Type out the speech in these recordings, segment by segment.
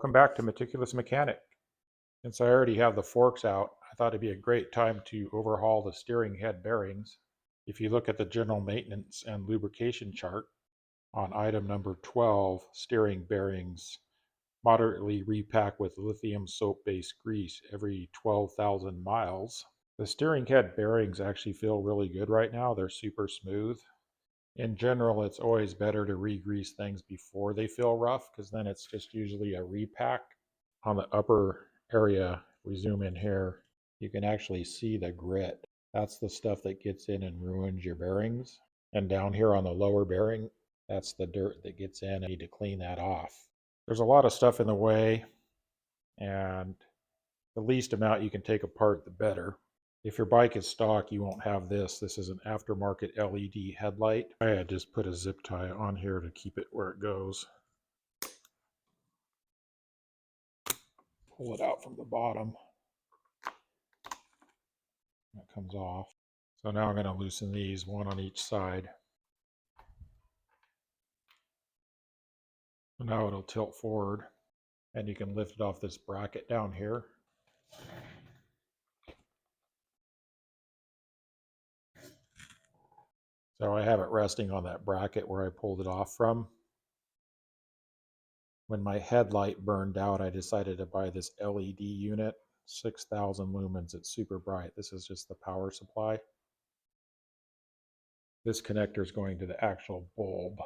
Welcome back to Meticulous Mechanic. Since I already have the forks out, I thought it'd be a great time to overhaul the steering head bearings. If you look at the general maintenance and lubrication chart on item number 12, steering bearings, moderately repack with lithium soap-based grease every 12,000 miles. The steering head bearings actually feel really good right now. They're super smooth. In general, it's always better to re-grease things before they feel rough, because then it's just usually a repack. On the upper area, if we zoom in here, you can actually see the grit. That's the stuff that gets in and ruins your bearings. And down here on the lower bearing, that's the dirt that gets in, and you need to clean that off. There's a lot of stuff in the way, and the least amount you can take apart, the better. If your bike is stock, you won't have this. This is an aftermarket LED headlight. I had just put a zip tie on here to keep it where it goes. Pull it out from the bottom. That comes off. So now I'm going to loosen these, one on each side. So now it'll tilt forward, and you can lift it off this bracket down here. So I have it resting on that bracket where I pulled it off from. When my headlight burned out, I decided to buy this LED unit, 6,000 lumens. It's super bright. This is just the power supply. This connector is going to the actual bulb.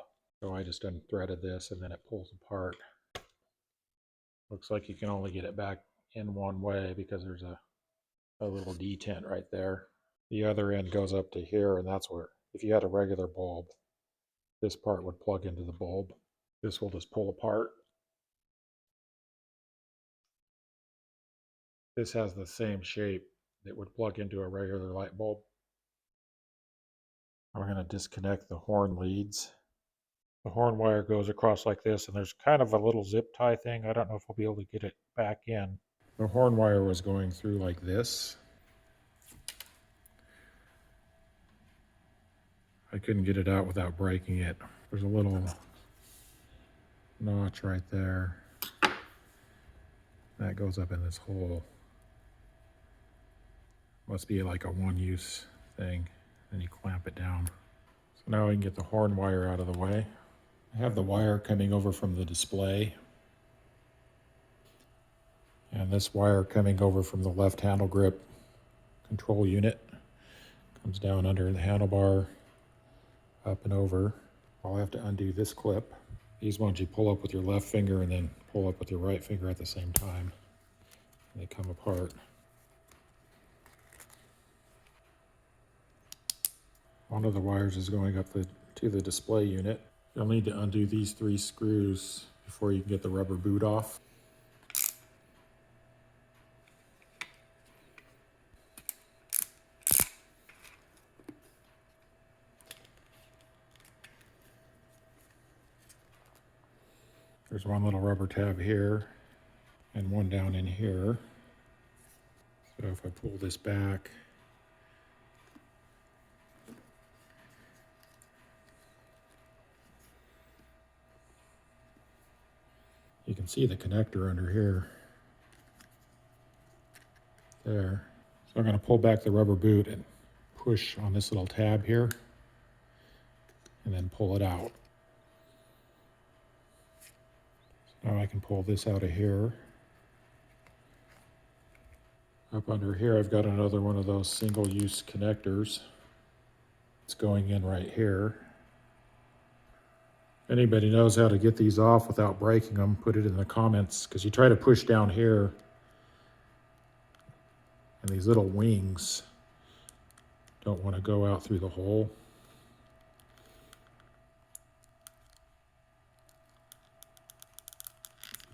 So I just unthreaded this and then it pulls apart. Looks like you can only get it back in one way because there's a little detent right there. The other end goes up to here, and that's where, if you had a regular bulb, this part would plug into the bulb. This will just pull apart. This has the same shape that would plug into a regular light bulb. I'm going to disconnect the horn leads. The horn wire goes across like this, and there's kind of a little zip tie thing. I don't know if I'll be able to get it back in. The horn wire was going through like this. I couldn't get it out without breaking it. There's a little notch right there. That goes up in this hole. Must be like a one-use thing. Then you clamp it down. So now we can get the horn wire out of the way. I have the wire coming over from the display. And this wire coming over from the left handle grip control unit. Comes down under the handlebar, up and over. I'll have to undo this clip. These ones you pull up with your left finger and then pull up with your right finger at the same time. And they come apart. One of the wires is going up to the display unit. You'll need to undo these 3 screws before you can get the rubber boot off. There's one little rubber tab here and one down in here. So if I pull this back, you can see the connector under here. There. So I'm going to pull back the rubber boot and push on this little tab here and then pull it out. So now I can pull this out of here. Up under here I've got another one of those single-use connectors. It's going in right here. If anybody knows how to get these off without breaking them, put it in the comments, because you try to push down here and these little wings don't want to go out through the hole.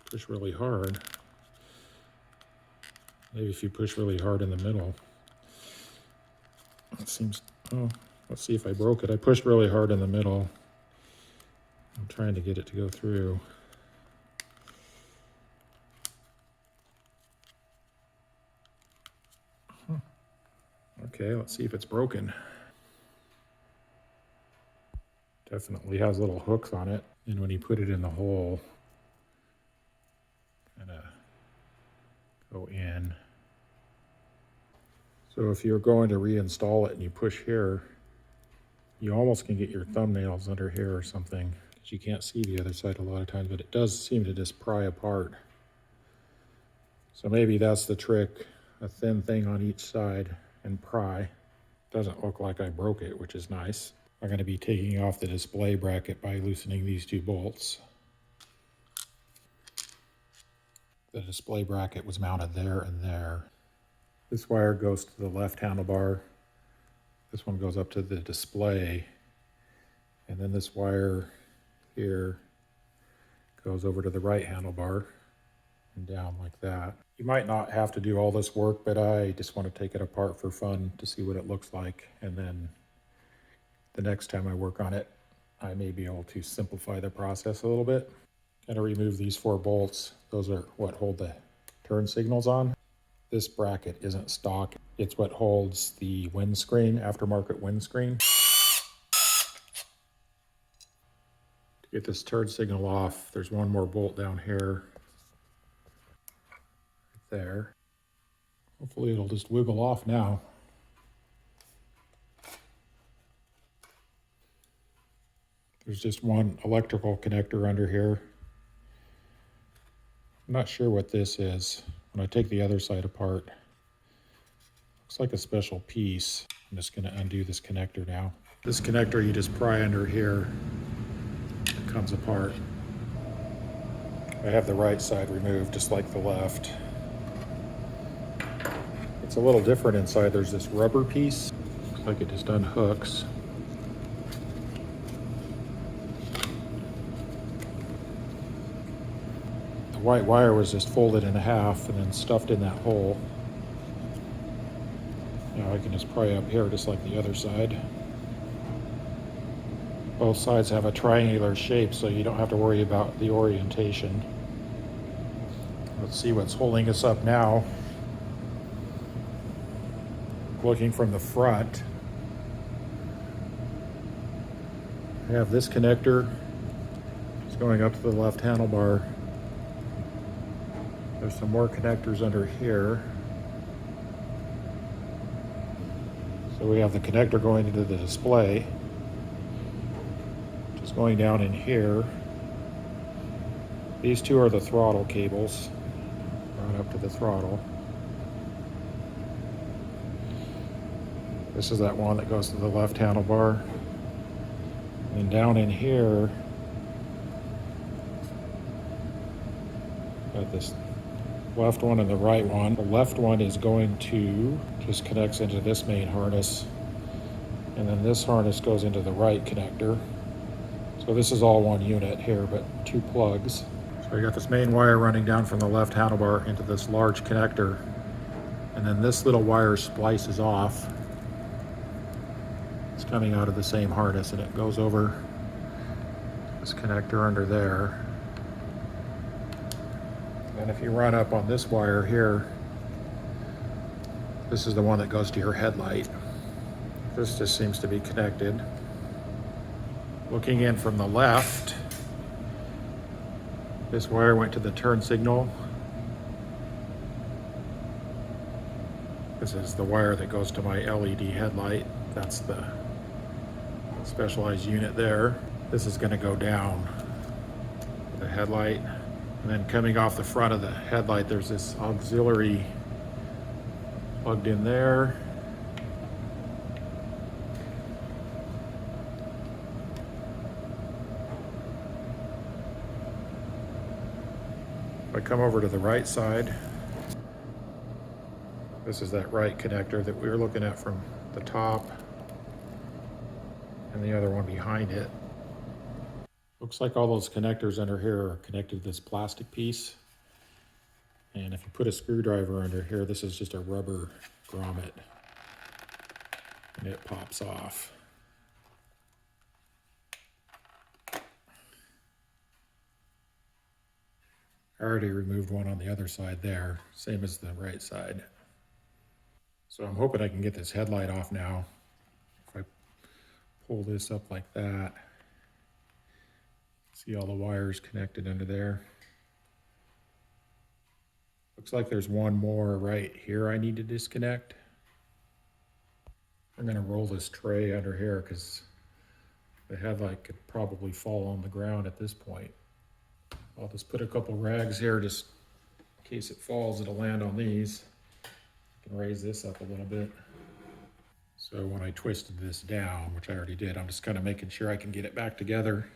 Push really hard. Maybe if you push really hard in the middle. It seems, oh, let's see if I broke it. I pushed really hard in the middle. I'm trying to get it to go through. Okay, let's see if it's broken. Definitely has little hooks on it. And when you put it in the hole, So if you're going to reinstall it and you push here, you almost can get your thumbnails under here or something, because you can't see the other side a lot of times, but it does seem to just pry apart. So maybe that's the trick, a thin thing on each side and pry. Doesn't look like I broke it, which is nice. I'm going to be taking off the display bracket by loosening these two bolts. The display bracket was mounted there and there. This wire goes to the left handlebar. This one goes up to the display. And then this wire here goes over to the right handlebar and down like that. You might not have to do all this work, but I just want to take it apart for fun to see what it looks like. And then the next time I work on it, I may be able to simplify the process a little bit. Got to remove these 4 bolts. Those are what hold the turn signals on. This bracket isn't stock. It's what holds the windscreen, aftermarket windscreen. To get this turn signal off, there's one more bolt down here. Right there. Hopefully it'll just wiggle off now. There's just one electrical connector under here. I'm not sure what this is. When I take the other side apart, looks like a special piece. I'm just going to undo this connector now. This connector you just pry under here, it comes apart. I have the right side removed just like the left. It's a little different inside. There's this rubber piece. Looks like it just unhooks. The white wire was just folded in half and then stuffed in that hole. Now I can just pry up here just like the other side. Both sides have a triangular shape, so you don't have to worry about the orientation. Let's see what's holding us up now. Looking from the front, I have this connector. It's going up to the left handlebar. There's some more connectors under here. So we have the connector going into the display, just going down in here. These two are the throttle cables, right up to the throttle. This is that one that goes to the left handlebar. And down in here, got this left one and the right one. The left one is going to, just connects into this main harness. And then this harness goes into the right connector. So this is all one unit here, but 2 plugs. So I got this main wire running down from the left handlebar into this large connector. And then this little wire splices off. It's coming out of the same harness and it goes over this connector under there. And if you run up on this wire here, this is the one that goes to your headlight. This just seems to be connected. Looking in from the left, this wire went to the turn signal. This is the wire that goes to my LED headlight. That's the specialized unit there. This is going to go down the headlight. And then coming off the front of the headlight, there's this auxiliary plugged in there. If I come over to the right side, this is that right connector that we were looking at from the top, and the other one behind it. Looks like all those connectors under here are connected to this plastic piece. And if you put a screwdriver under here, this is just a rubber grommet, and it pops off. I already removed one on the other side there, same as the right side. So I'm hoping I can get this headlight off now. If I pull this up like that, see all the wires connected under there. Looks like there's one more right here I need to disconnect. I'm going to roll this tray under here because the headlight could probably fall on the ground at this point. I'll just put a couple rags here just in case it falls, it'll land on these. I can raise this up a little bit. So when I twisted this down, which I already did, I'm just kind of making sure I can get it back together.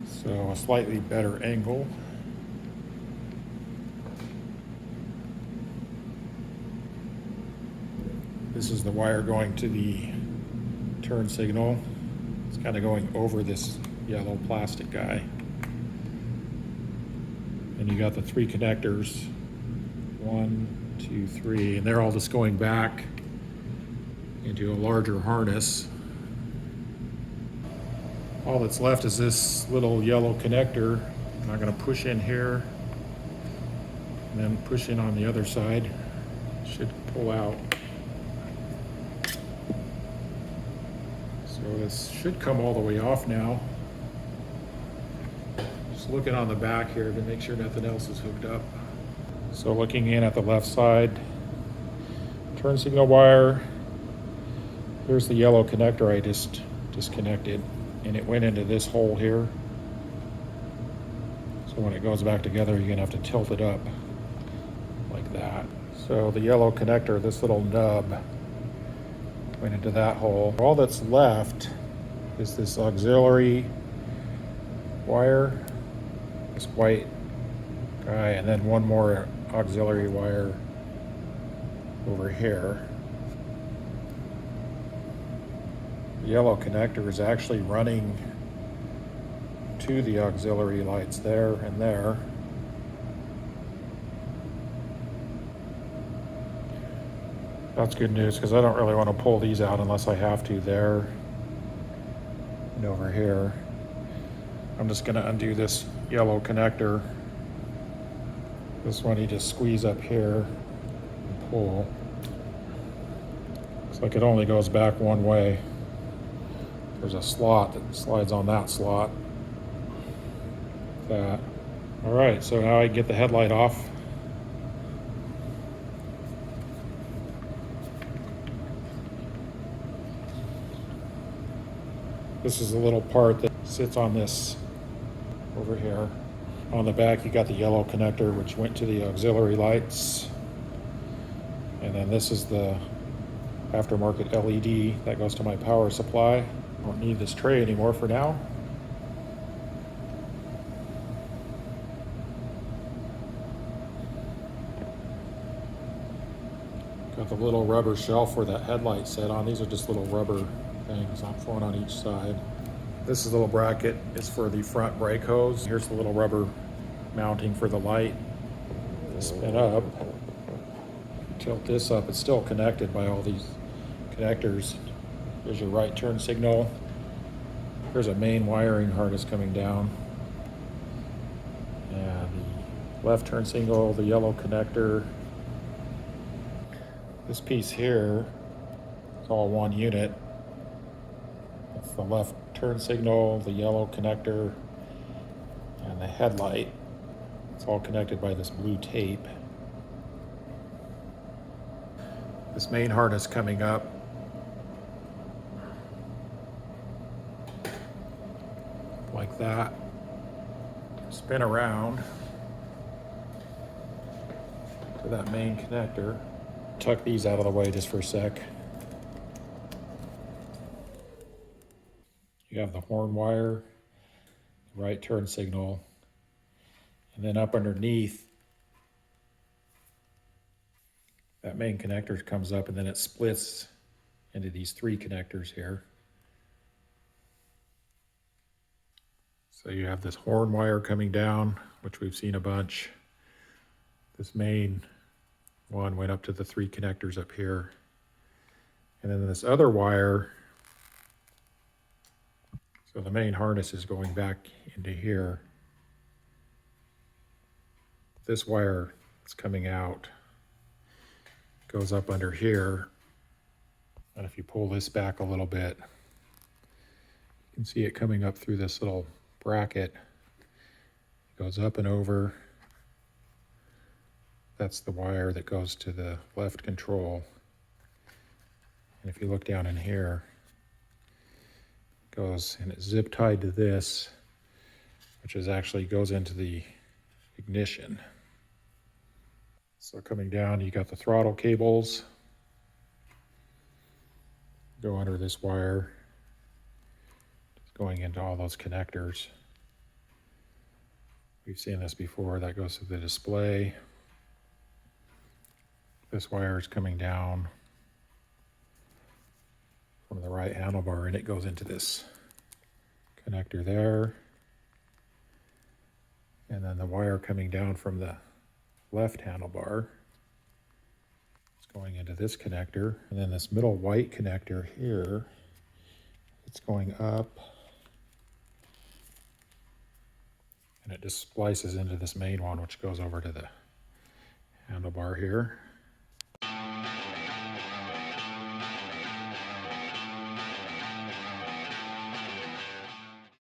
So a slightly better angle. This is the wire going to the turn signal. It's kind of going over this yellow plastic guy. And you got the 3 connectors, 1, 2, 3, and they're all just going back into a larger harness. All that's left is this little yellow connector. I'm going to push in here and then push in on the other side. Should pull out. So this should come all the way off now. Just looking on the back here to make sure nothing else is hooked up. So looking in at the left side, turn signal wire. Here's the yellow connector I just disconnected, and it went into this hole here. So when it goes back together, you're gonna have to tilt it up like that. So the yellow connector, this little nub, went into that hole. All that's left is this auxiliary wire, this white guy, and then one more auxiliary wire over here. The yellow connector is actually running to the auxiliary lights there and there. That's good news because I don't really want to pull these out unless I have to there and over here. I'm just going to undo this yellow connector. This one you just squeeze up here and pull. Looks like it only goes back one way. There's a slot that slides on that slot. That. All right, so now I get the headlight off. This is a little part that sits on this over here. On the back, you got the yellow connector, which went to the auxiliary lights. And then this is the aftermarket LED that goes to my power supply. I don't need this tray anymore for now. Got the little rubber shelf where that headlight set on. These are just little rubber things, one on each side. This little bracket is for the front brake hose. Here's the little rubber mounting for the light. Spin up, tilt this up. It's still connected by all these connectors. There's your right turn signal. There's a main wiring harness coming down. And the left turn signal, the yellow connector. This piece here is all one unit. It's the left turn signal, the yellow connector, and the headlight. It's all connected by this blue tape. This main harness coming up. Like that. Spin around to that main connector. Tuck these out of the way just for a sec. You have the horn wire, right turn signal, and then up underneath, that main connector comes up and then it splits into these 3 connectors here. So you have this horn wire coming down, which we've seen a bunch. This main one went up to the 3 connectors up here. And then this other wire, so the main harness is going back into here. This wire is coming out, goes up under here. And if you pull this back a little bit, you can see it coming up through this little bracket. It goes up and over That's the wire that goes to the left control. And if you look down in here, it goes and it's zip tied to this, which is actually goes into the ignition. So coming down, you got the throttle cables go under this wire, just going into all those connectors. We've seen this before. That goes to the display. This wire is coming down from the right handlebar, and it goes into this connector there. And then the wire coming down from the left handlebar is going into this connector. And then this middle white connector here, it's going up. And it just splices into this main one, which goes over to the handlebar here.